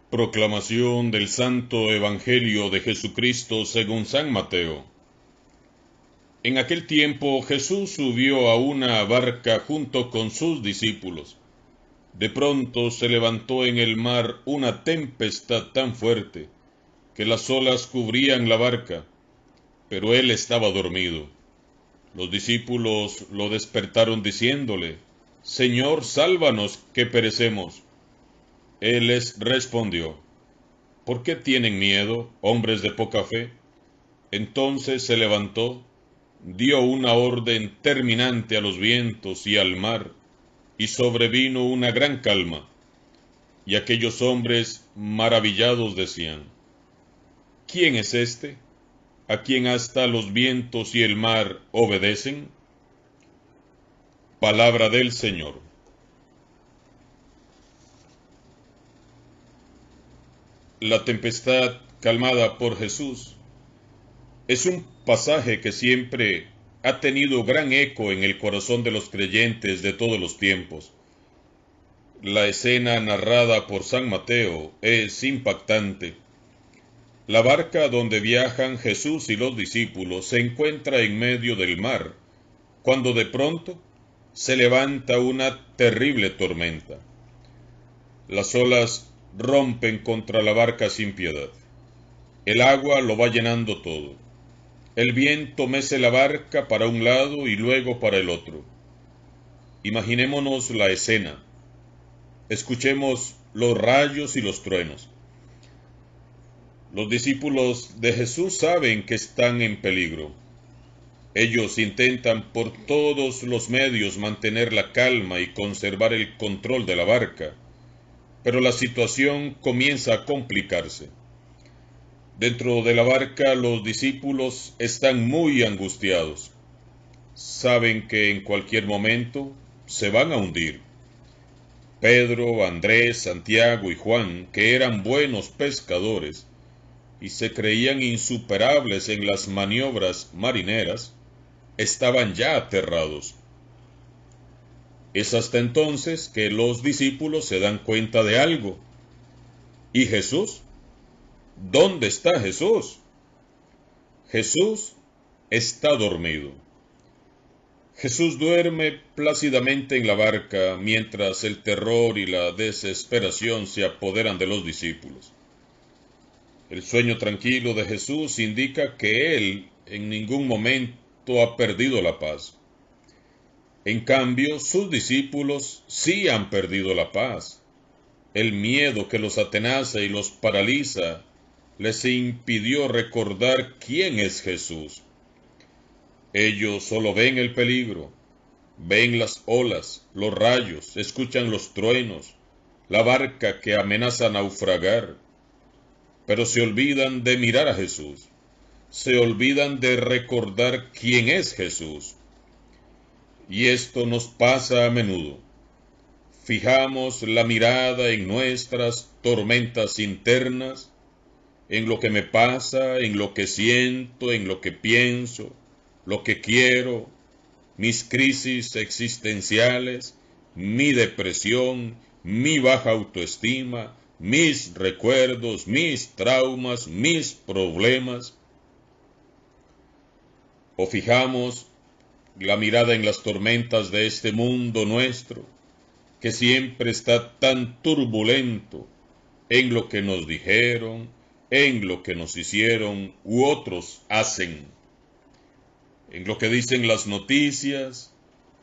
Proclamación del Santo Evangelio de Jesucristo según San Mateo. En aquel tiempo Jesús subió a una barca junto con sus discípulos. De pronto se levantó en el mar una tempestad tan fuerte que las olas cubrían la barca, pero él estaba dormido. Los discípulos lo despertaron diciéndole: Señor, sálvanos, que perecemos. Él les respondió: ¿Por qué tienen miedo, hombres de poca fe? Entonces se levantó, dio una orden terminante a los vientos y al mar, y sobrevino una gran calma. Y aquellos hombres maravillados decían: ¿Quién es este, a quien hasta los vientos y el mar obedecen? Palabra del Señor. La tempestad calmada por Jesús es un pasaje que siempre ha tenido gran eco en el corazón de los creyentes de todos los tiempos. La escena narrada por San Mateo es impactante. La barca donde viajan Jesús y los discípulos se encuentra en medio del mar, cuando de pronto se levanta una terrible tormenta. Las olas rompen contra la barca sin piedad. El agua lo va llenando todo. El viento mece la barca para un lado y luego para el otro. Imaginémonos la escena. Escuchemos los rayos y los truenos. Los discípulos de Jesús saben que están en peligro. Ellos intentan por todos los medios mantener la calma y conservar el control de la barca, pero la situación comienza a complicarse. Dentro de la barca los discípulos están muy angustiados. Saben que en cualquier momento se van a hundir. Pedro, Andrés, Santiago y Juan, que eran buenos pescadores y se creían insuperables en las maniobras marineras, estaban ya aterrados. Es hasta entonces que los discípulos se dan cuenta de algo. ¿Y Jesús? ¿Dónde está Jesús? Jesús está dormido. Jesús duerme plácidamente en la barca mientras el terror y la desesperación se apoderan de los discípulos. El sueño tranquilo de Jesús indica que Él en ningún momento ha perdido la paz. En cambio, sus discípulos sí han perdido la paz. El miedo que los atenaza y los paraliza les impidió recordar quién es Jesús. Ellos solo ven el peligro, ven las olas, los rayos, escuchan los truenos, la barca que amenaza naufragar, pero se olvidan de mirar a Jesús, se olvidan de recordar quién es Jesús. Y esto nos pasa a menudo. Fijamos la mirada en nuestras tormentas internas, en lo que me pasa, en lo que siento, en lo que pienso, lo que quiero, mis crisis existenciales, mi depresión, mi baja autoestima, mis recuerdos, mis traumas, mis problemas. O fijamos la mirada en las tormentas de este mundo nuestro, que siempre está tan turbulento en lo que nos dijeron, en lo que nos hicieron u otros hacen, en lo que dicen las noticias,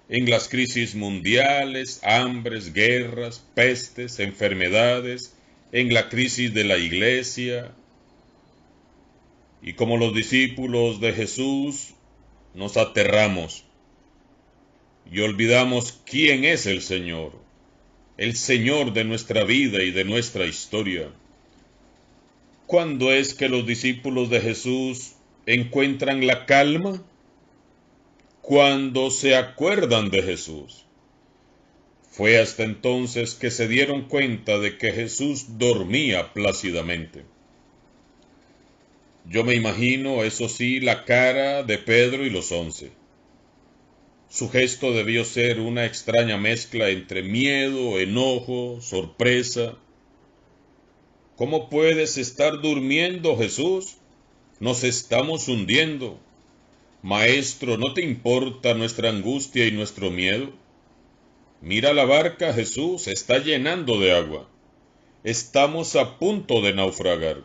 en las crisis mundiales, hambres, guerras, pestes, enfermedades, en la crisis de la iglesia. Y como los discípulos de Jesús, nos aterramos y olvidamos quién es el Señor de nuestra vida y de nuestra historia. ¿Cuándo es que los discípulos de Jesús encuentran la calma? Cuando se acuerdan de Jesús. Fue hasta entonces que se dieron cuenta de que Jesús dormía plácidamente. Yo me imagino, eso sí, la cara de Pedro y los 11. Su gesto debió ser una extraña mezcla entre miedo, enojo, sorpresa. ¿Cómo puedes estar durmiendo, Jesús? Nos estamos hundiendo. Maestro, ¿no te importa nuestra angustia y nuestro miedo? Mira la barca, Jesús, se está llenando de agua. Estamos a punto de naufragar.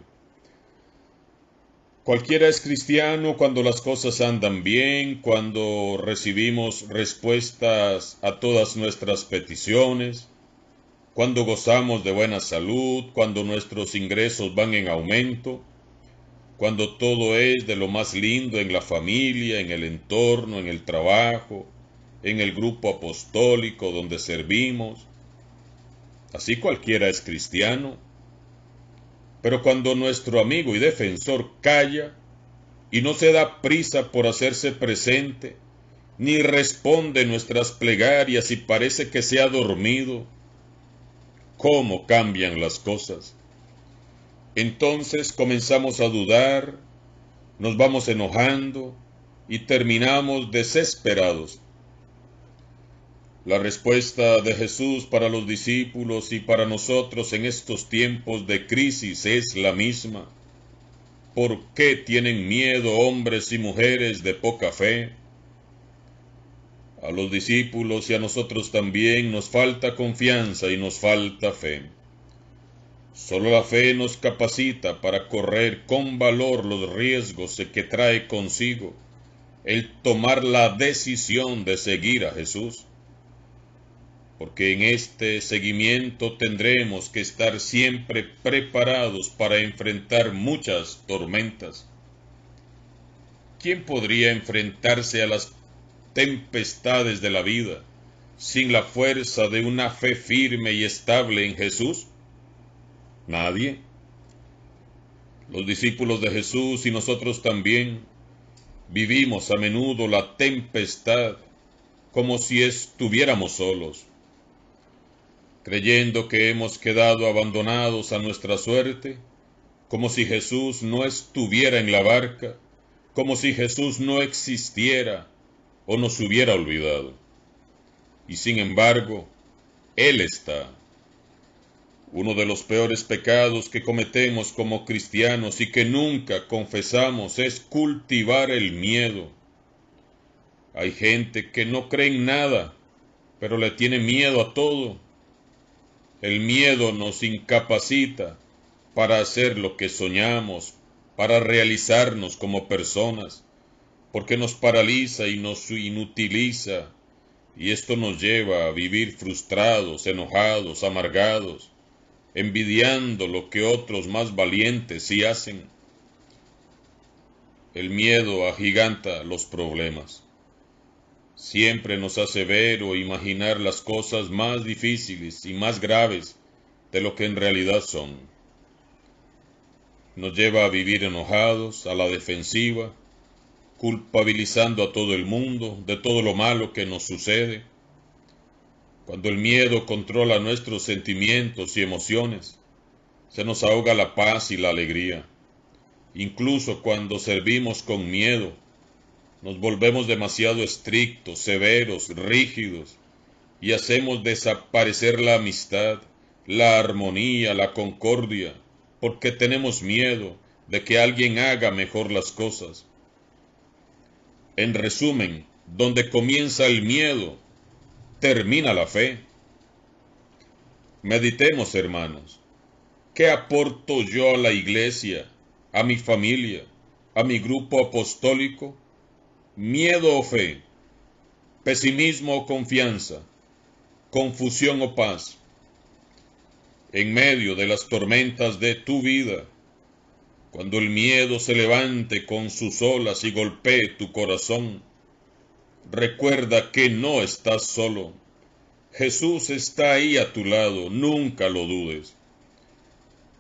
Cualquiera es cristiano cuando las cosas andan bien, cuando recibimos respuestas a todas nuestras peticiones, cuando gozamos de buena salud, cuando nuestros ingresos van en aumento, cuando todo es de lo más lindo en la familia, en el entorno, en el trabajo, en el grupo apostólico donde servimos. Así cualquiera es cristiano. Pero cuando nuestro amigo y defensor calla y no se da prisa por hacerse presente, ni responde nuestras plegarias y parece que se ha dormido, ¿cómo cambian las cosas? Entonces comenzamos a dudar, nos vamos enojando y terminamos desesperados. La respuesta de Jesús para los discípulos y para nosotros en estos tiempos de crisis es la misma. ¿Por qué tienen miedo hombres y mujeres de poca fe? A los discípulos y a nosotros también nos falta confianza y nos falta fe. Solo la fe nos capacita para correr con valor los riesgos que trae consigo el tomar la decisión de seguir a Jesús. Porque en este seguimiento tendremos que estar siempre preparados para enfrentar muchas tormentas. ¿Quién podría enfrentarse a las tempestades de la vida sin la fuerza de una fe firme y estable en Jesús? Nadie. Los discípulos de Jesús y nosotros también vivimos a menudo la tempestad como si estuviéramos solos, creyendo que hemos quedado abandonados a nuestra suerte, como si Jesús no estuviera en la barca, como si Jesús no existiera o nos hubiera olvidado. Y sin embargo, Él está. Uno de los peores pecados que cometemos como cristianos y que nunca confesamos es cultivar el miedo. Hay gente que no cree en nada, pero le tiene miedo a todo. El miedo nos incapacita para hacer lo que soñamos, para realizarnos como personas, porque nos paraliza y nos inutiliza, y esto nos lleva a vivir frustrados, enojados, amargados, envidiando lo que otros más valientes sí hacen. El miedo agiganta los problemas. Siempre nos hace ver o imaginar las cosas más difíciles y más graves de lo que en realidad son. Nos lleva a vivir enojados, a la defensiva, culpabilizando a todo el mundo de todo lo malo que nos sucede. Cuando el miedo controla nuestros sentimientos y emociones, se nos ahoga la paz y la alegría. Incluso cuando servimos con miedo, nos volvemos demasiado estrictos, severos, rígidos, y hacemos desaparecer la amistad, la armonía, la concordia, porque tenemos miedo de que alguien haga mejor las cosas. En resumen, donde comienza el miedo, termina la fe. Meditemos, hermanos. ¿Qué aporto yo a la iglesia, a mi familia, a mi grupo apostólico? ¿Miedo o fe? ¿Pesimismo o confianza? ¿Confusión o paz? En medio de las tormentas de tu vida, cuando el miedo se levante con sus olas y golpee tu corazón, recuerda que no estás solo. Jesús está ahí a tu lado, nunca lo dudes.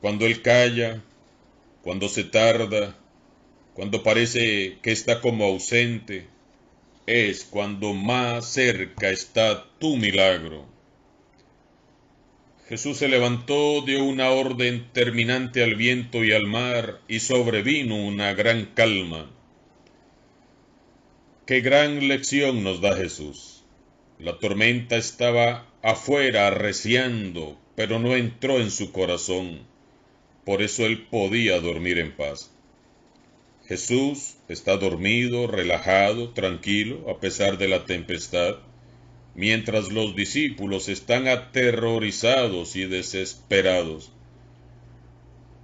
Cuando Él calla, cuando se tarda, cuando parece que está como ausente, es cuando más cerca está tu milagro. Jesús se levantó, dio una orden terminante al viento y al mar, y sobrevino una gran calma. ¡Qué gran lección nos da Jesús! La tormenta estaba afuera arreciando, pero no entró en su corazón. Por eso él podía dormir en paz. Jesús está dormido, relajado, tranquilo, a pesar de la tempestad, mientras los discípulos están aterrorizados y desesperados.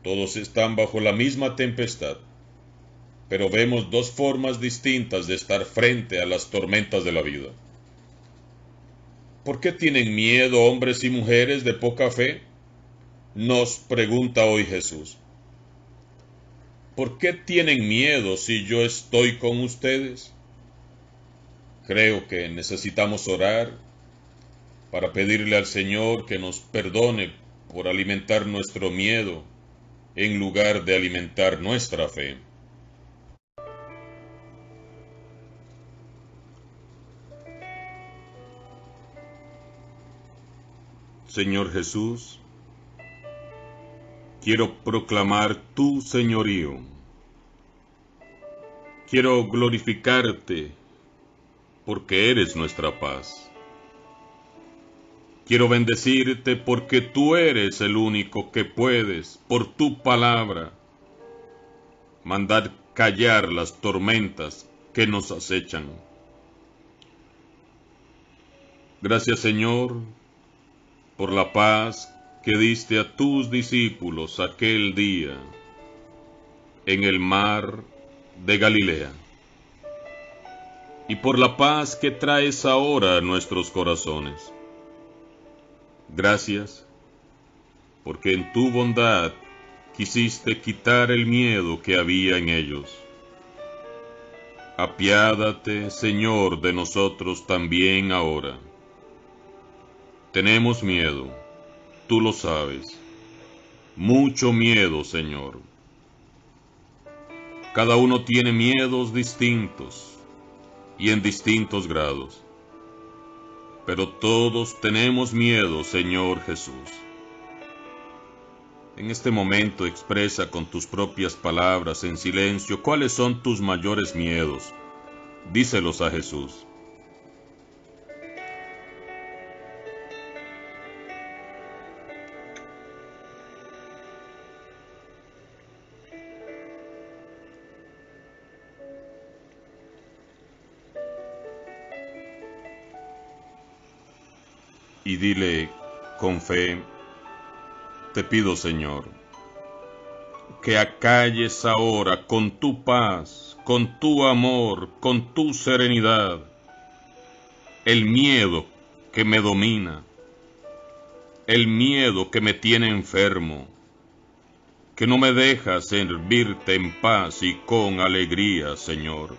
Todos están bajo la misma tempestad, pero vemos dos formas distintas de estar frente a las tormentas de la vida. ¿Por qué tienen miedo hombres y mujeres de poca fe? Nos pregunta hoy Jesús. ¿Por qué tienen miedo si yo estoy con ustedes? Creo que necesitamos orar para pedirle al Señor que nos perdone por alimentar nuestro miedo en lugar de alimentar nuestra fe. Señor Jesús, quiero proclamar tu señorío. Quiero glorificarte porque eres nuestra paz. Quiero bendecirte porque tú eres el único que puedes, por tu palabra, mandar callar las tormentas que nos acechan. Gracias, Señor, por la paz que diste a tus discípulos aquel día en el mar de Galilea, y por la paz que traes ahora a nuestros corazones. Gracias, porque en tu bondad quisiste quitar el miedo que había en ellos. Apiádate, Señor, de nosotros también ahora. Tenemos miedo, tú lo sabes. Mucho miedo, Señor. Cada uno tiene miedos distintos y en distintos grados. Pero todos tenemos miedo, Señor Jesús. En este momento expresa con tus propias palabras en silencio cuáles son tus mayores miedos. Díselos a Jesús. Y dile con fe, te pido, Señor, que acalles ahora con tu paz, con tu amor, con tu serenidad, el miedo que me domina, el miedo que me tiene enfermo, que no me deja servirte en paz y con alegría, Señor.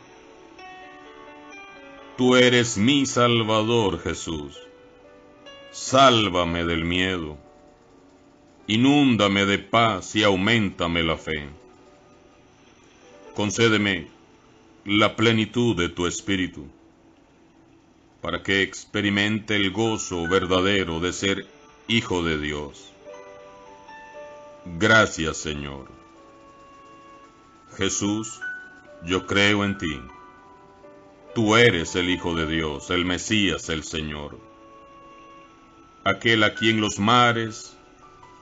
Tú eres mi Salvador, Jesús. Sálvame del miedo. Inúndame de paz y auméntame la fe. Concédeme la plenitud de tu Espíritu, para que experimente el gozo verdadero de ser hijo de Dios. Gracias, Señor. Jesús, yo creo en ti. Tú eres el Hijo de Dios, el Mesías, el Señor. Aquel a quien los mares,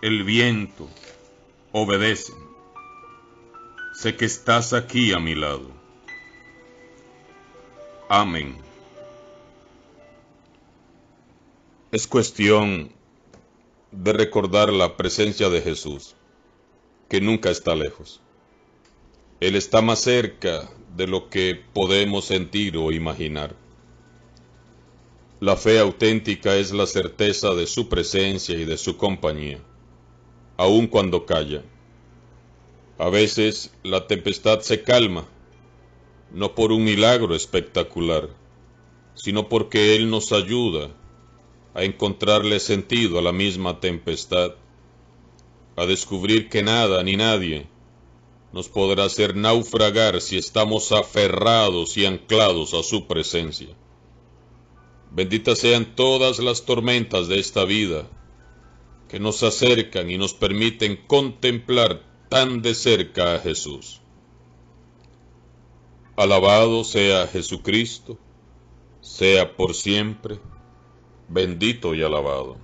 el viento, obedecen. Sé que estás aquí a mi lado. Amén. Es cuestión de recordar la presencia de Jesús, que nunca está lejos. Él está más cerca de lo que podemos sentir o imaginar. La fe auténtica es la certeza de su presencia y de su compañía, aun cuando calla. A veces la tempestad se calma, no por un milagro espectacular, sino porque Él nos ayuda a encontrarle sentido a la misma tempestad, a descubrir que nada ni nadie nos podrá hacer naufragar si estamos aferrados y anclados a su presencia. Benditas sean todas las tormentas de esta vida que nos acercan y nos permiten contemplar tan de cerca a Jesús. Alabado sea Jesucristo, sea por siempre, bendito y alabado.